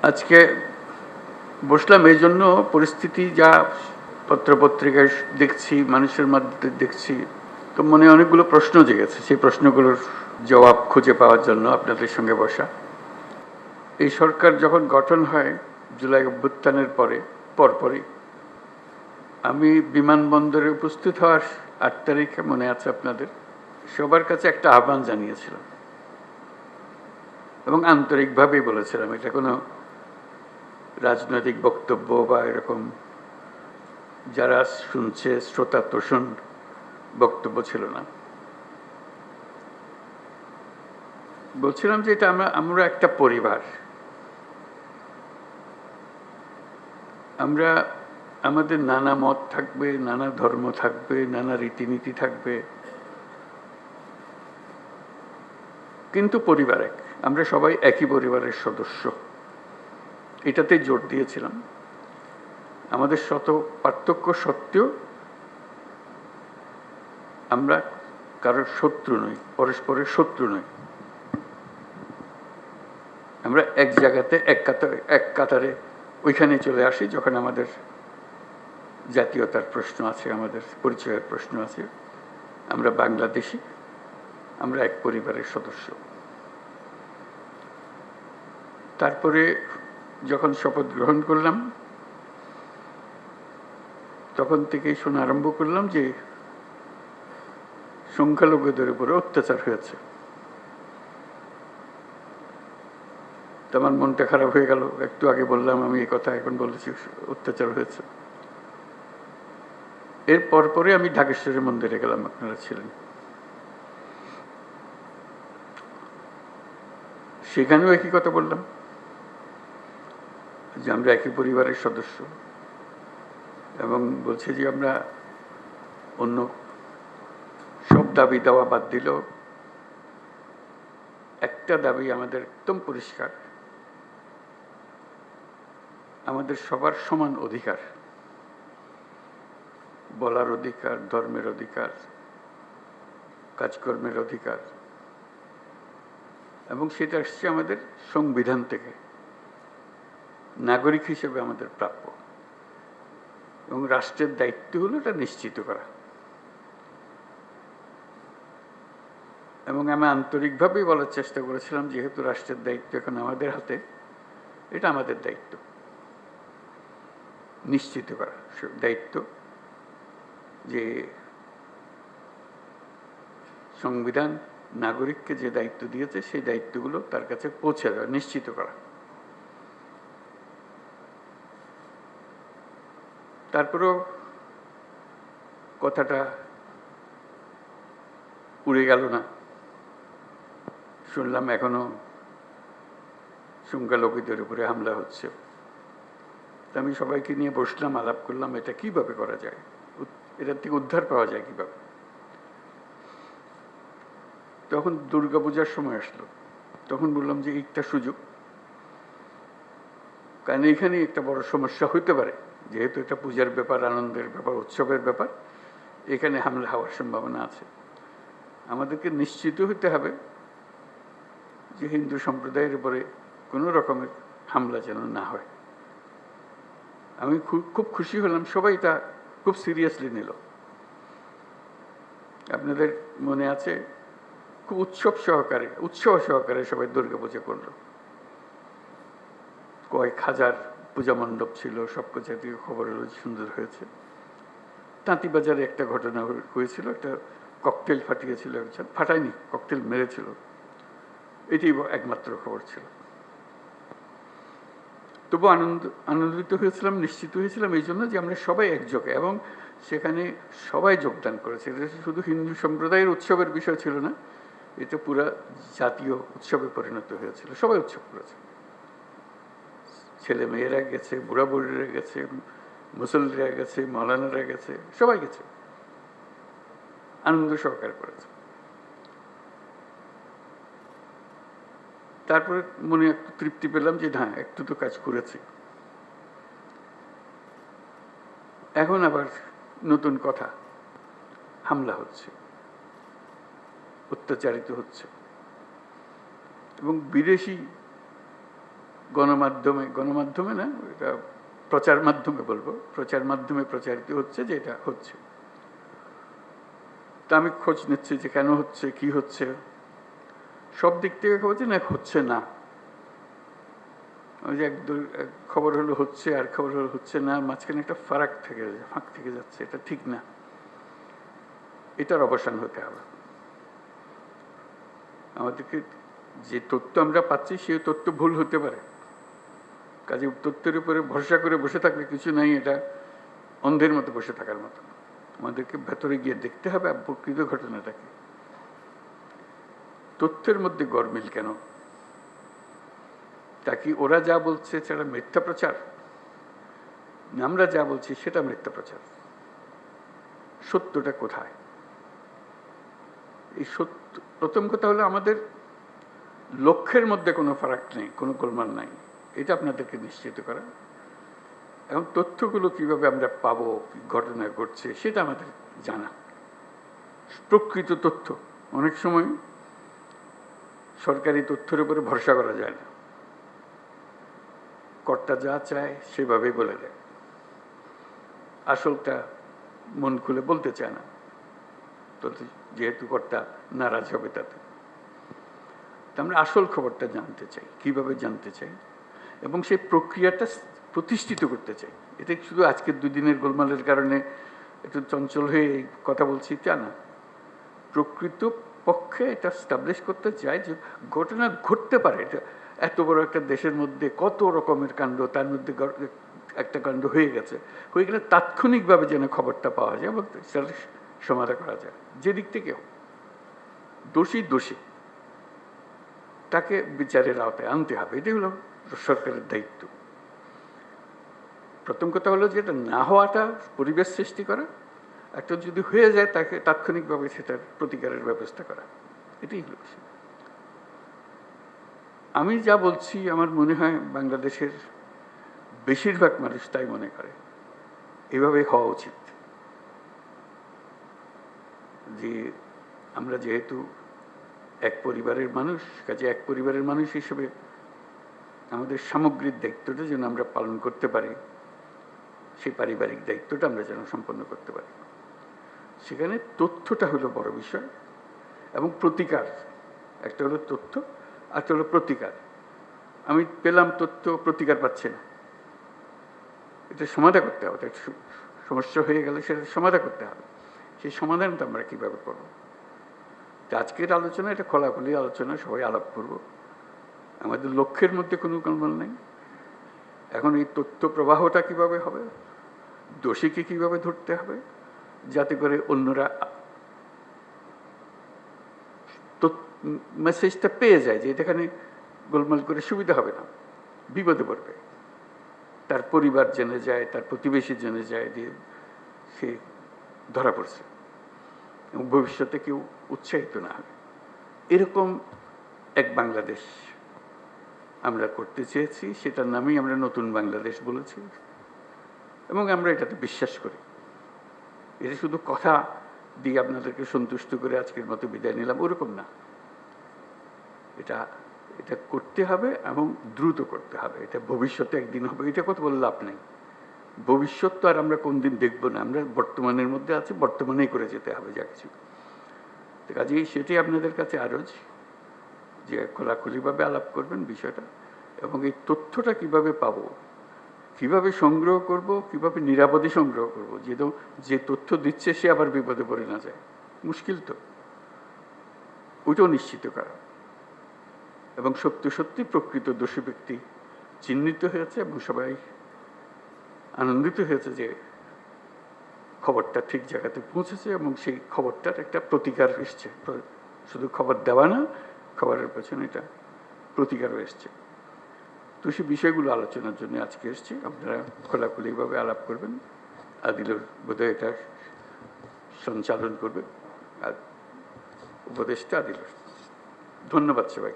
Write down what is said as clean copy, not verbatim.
আজকে বসলাম এই জন্য, পরিস্থিতি যা পত্রপত্রিকায় দেখছি, মানুষের মধ্যে দেখছি, তো মনে অনেকগুলো প্রশ্ন জেগেছে। সেই প্রশ্নগুলোর জবাব খুঁজে পাওয়ার জন্য আপনাদের সঙ্গে বসা। এই সরকার যখন গঠন হয় জুলাই অভ্যুত্থানের পরপরই আমি বিমানবন্দরে উপস্থিত হওয়ার 8 তারিখে, মনে আছে আপনাদের, সবার কাছে একটা আহ্বান জানিয়েছিলাম এবং আন্তরিকভাবেই বলেছিলাম। এটা কোনো রাজনৈতিক বক্তব্য বা এরকম যারা শুনছে শ্রোতা তোষণ বক্তব্য ছিল না। বলছিলাম যে এটা আমরা একটা পরিবার। আমরা আমাদের নানা মত থাকবে, নানা ধর্ম থাকবে, নানা রীতিনীতি থাকবে, কিন্তু পরিবার এক। আমরা সবাই একই পরিবারের সদস্য, এটাতে জোর দিয়েছিলাম। আমাদের শত পার্থক্য সত্ত্বেও আমরা কারোর শত্রু নই, পরস্পরের শত্রু নই। আমরা এক জায়গাতে এক কাতারে ওইখানে চলে আসি যখন আমাদের জাতীয়তার প্রশ্ন আছে, আমাদের পরিচয়ের প্রশ্ন আছে। আমরা বাংলাদেশি, আমরা এক পরিবারের সদস্য। তারপরে যখন শপথ গ্রহণ করলাম তখন থেকেই শোনা আরম্ভ করলাম যে সংখ্যালঘুদের উপরে অত্যাচার হয়েছে। তো আমার মনটা খারাপ হয়ে গেল। একটু আগে বললাম আমি এই কথা, এখন বলেছি অত্যাচার হয়েছে। এর পরে আমি ঢাকেশ্বরী মন্দিরে গেলাম, আপনারা ছিলেন। সেখানেও একই কথা বললাম যে আমরা একই পরিবারের সদস্য, এবং বলছে যে আমরা অন্য সব দাবি দেওয়া বাদ দিলেও একটা দাবি আমাদের একদম পরিষ্কার, আমাদের সবার সমান অধিকার, বলার অধিকার, ধর্মের অধিকার, কাজকর্মের অধিকার, এবং সেটা আসছে আমাদের সংবিধান থেকে, নাগরিক হিসেবে আমাদের প্রাপ্য, এবং রাষ্ট্রের দায়িত্ব হলো এটা নিশ্চিত করা। এবং আমি আন্তরিকভাবেই বলার চেষ্টা করেছিলাম যেহেতু রাষ্ট্রের দায়িত্ব এখন আমাদের হাতে, এটা আমাদের দায়িত্ব নিশ্চিত করা, দায়িত্ব যে সংবিধান নাগরিককে যে দায়িত্ব দিয়েছে সেই দায়িত্বগুলো তার কাছে পৌঁছে দেওয়া, নিশ্চিত করা। তারপরেও কথাটা উড়ে গেল না। শুনলাম এখনো সংখ্যালঘুদের উপরে হামলা হচ্ছে। আমি সবাইকে নিয়ে বসলাম, আলাপ করলাম এটা কিভাবে করা যায়, এটার থেকে উদ্ধার পাওয়া যায় কিভাবে। তখন দুর্গাপূজার সময় আসলো, তখন বললাম যে একটা সুযোগ, কারণ এখানে একটা বড় সমস্যা হইতে পারে, যেহেতু এটা পূজার ব্যাপার, আনন্দের ব্যাপার, উৎসবের ব্যাপার, এখানে হামলা হওয়ার সম্ভাবনা আছে। আমাদেরকে নিশ্চিত হতে হবে যে হিন্দু সম্প্রদায়ের উপরে কোনো রকমের হামলা যেন না হয়। আমি খুব খুশি হলাম, সবাই তা খুব সিরিয়াসলি নিল। আপনাদের মনে আছে খুব উৎসব সহকারে সবাই দুর্গাপূজা করলো। কয়েক হাজার পূজা মণ্ডপ ছিল, সব কিছু থেকে খবর হলো সুন্দর হয়েছে। তাঁতিবাজারে একটা ঘটনা হয়েছিল, একটা ককটেল ফাটিয়েছিল একজন, ফাটায়নি, ককটেল মেরেছিল, এটি একমাত্র খবর ছিল। তবু আনন্দিত হয়েছিলাম, নিশ্চিত হয়েছিলাম এই জন্য যে আমরা সবাই একযোগে, এবং সেখানে সবাই যোগদান করেছে। এটা শুধু হিন্দু সম্প্রদায়ের উৎসবের বিষয় ছিল না, এটা পুরা জাতীয় উৎসবে পরিণত হয়েছিল। সবাই উৎসব করেছে, ছেলে মেয়েরা গেছে, বুড়া বুড়িরা গেছে, মুসল্লিরা গেছে, মৌলানারা গেছে, সবাই গেছে, আনন্দ সহকারে করেছে। তারপরে মনে একটু তৃপ্তি পেলাম যে হ্যাঁ, একটু তো কাজ করেছি। এখন আবার নতুন কথা, হামলা হচ্ছে, অত্যাচারিত হচ্ছে, এবং বিদেশি গণমাধ্যমে না, এটা প্রচার মাধ্যমে বলবো, প্রচার মাধ্যমে প্রচারিত হচ্ছে যে এটা হচ্ছে। তা আমি খোঁজ নিচ্ছি যে কেন হচ্ছে, কি হচ্ছে। সব দিক থেকে খবর না হচ্ছে না, ওই যে এক খবর হলো হচ্ছে আর খবর হলো হচ্ছে না, মাঝখানে একটা ফাঁক থেকে যাচ্ছে, এটা ঠিক না। এটার অবসান হতে হবে। আমাদেরকে যে তথ্য আমরা পাচ্ছি সেই তথ্য ভুল হতে পারে, কাজে তথ্যের উপরে ভরসা করে বসে থাকলে কিছু নাই, এটা অন্ধের মতো বসে থাকার মতো। আমাদেরকে ভেতরে গিয়ে দেখতে হবে প্রকৃত ঘটনাটাকে। তথ্যের মধ্যে গরমিল কেন? তা কি ওরা যা বলছে সেটা মিথ্যা প্রচার? আমরা যা বলছি সেটা মিথ্যা প্রচার? সত্যটা কোথায়? এই সত্য, প্রথম কথা হলো আমাদের লক্ষ্যের মধ্যে কোনো ফারাক নেই, কোনো গোলমাল নাই, এটা আপনাদেরকে নিশ্চিত করা। এবং তথ্যগুলো কিভাবে আমরা পাবো, ঘটনা ঘটছে সেটা আমাদের জানা। প্রকৃত তথ্য, অনেক সময় সরকারি তথ্যের উপরে ভরসা করা যায় না, কর্তা যা চায় সেভাবেই বলে দেয়, আসলটা মন খুলে বলতে চায় না, তো যেহেতু কর্তা নারাজ হবে তাতে। আমরা আসল খবরটা জানতে চাই, কিভাবে জানতে চাই, এবং সেই প্রক্রিয়াটা প্রতিষ্ঠিত করতে চাই। এটা শুধু আজকের দুদিনের গোলমালের কারণে একটু চঞ্চল হয়ে কথা বলছি তা না, প্রকৃত পক্ষে এটা স্টাবলিশ করতে চাই যে ঘটনা ঘটতে পারে। এটা এত বড় একটা দেশের মধ্যে কত রকমের কাণ্ড, তার মধ্যে একটা কাণ্ড হয়ে গেলে তাৎক্ষণিকভাবে যেন খবরটা পাওয়া যায় এবং সেটা সমাধান করা যায়। যে দিক থেকেও দোষী তাকে বিচারের আওতায় আনতে হবে, এটাই হলো সরকারের দায়িত্ব। প্রথম কথা হলো যে এটা না হওয়াটা পরিবেশ সৃষ্টি করা, একটা যদি হয়ে যায় তাকে তাৎক্ষণিকভাবে সেটার প্রতিকারের ব্যবস্থা করা, এটাই হলো বিষয়। আমি যা বলছি আমার মনে হয় বাংলাদেশের বেশিরভাগ মানুষ তাই মনে করে, এভাবে হওয়া উচিত। যে আমরা যেহেতু এক পরিবারের মানুষ, কাজে এক পরিবারের মানুষ হিসেবে আমাদের সামগ্রিক দায়িত্বটা যেন আমরা পালন করতে পারি, সেই পারিবারিক দায়িত্বটা আমরা যেন সম্পন্ন করতে পারি। সেখানে তথ্যটা হলো বড় বিষয়, এবং প্রতিকার। একটা হলো তথ্য, একটা হলো প্রতিকার। আমি পেলাম তথ্য, প্রতিকার পাচ্ছে না, এটা সমাধান করতে হবে। সমস্যা হয়ে গেলে সেটা সমাধান করতে হবে। সেই সমাধানটা আমরা কীভাবে করবো? আজকের আলোচনা এটা খোলাখুলি আলোচনা, সবাই আলাপ করব। আমাদের লক্ষ্যের মধ্যে কোনো গোলমাল নেই। এখন এই তথ্য প্রবাহটা কিভাবে হবে, দোষীকে কিভাবে ধরতে হবে, যাতে করে অন্যরা মেসেজটা পেয়ে যায় যে এখানে গোলমাল করে সুবিধা হবে না, বিপদে পড়বে, তার পরিবার জেনে যায়, তার প্রতিবেশী জেনে যায় যে সে ধরা পড়ছে, এবং ভবিষ্যতে কেউ উৎসাহিত না হবে। এরকম এক বাংলাদেশ আমরা করতে চেয়েছি, সেটার নামেই আমরা নতুন বাংলাদেশ বলেছি, এবং আমরা এটাতে বিশ্বাস করি। এটা শুধু কথা দিয়ে আপনাদেরকে সন্তুষ্ট করে আজকের মতো বিদায় নিলাম ওরকম না, এটা করতে হবে এবং দ্রুত করতে হবে। এটা ভবিষ্যতে একদিন হবে, এটা কথা বলে লাভ নেই। ভবিষ্যৎ তো আর আমরা কোন দিন দেখবো না, আমরা বর্তমানের মধ্যে আছি, বর্তমানেই করে যেতে হবে যা কিছু। কাজেই সেটাই আপনাদের কাছে আরজ যে খোলাখুলিভাবে আলাপ করবেন বিষয়টা, এবং এই তথ্যটা কিভাবে পাবো, কিভাবে সংগ্রহ করব, কিভাবে নিরাপদে সংগ্রহ করব, যে তথ্য দিচ্ছে সে আবার বিপদে পড়ে না যায়, মুশকিল তো, ওইটাও নিশ্চিত করা। এবং সত্যি প্রকৃত দোষী ব্যক্তি চিহ্নিত হয়েছে এবং সবাই আনন্দিত হয়েছে যে খবরটা ঠিক জায়গাতে পৌঁছেছে, এবং সেই খবরটার একটা প্রতিকার এসছে। শুধু খবর দেওয়া না, খবরের পেছনে এটা প্রতিকারও এসছে। তো সেই বিষয়গুলো আলোচনার জন্য আজকে এসছি, আপনারা খোলাখুলিভাবে আলাপ করবেন। আদিলুর বোধহয় এটা সঞ্চালন করবে, আর উপদেষ্টা আদিলুর। ধন্যবাদ সবাই।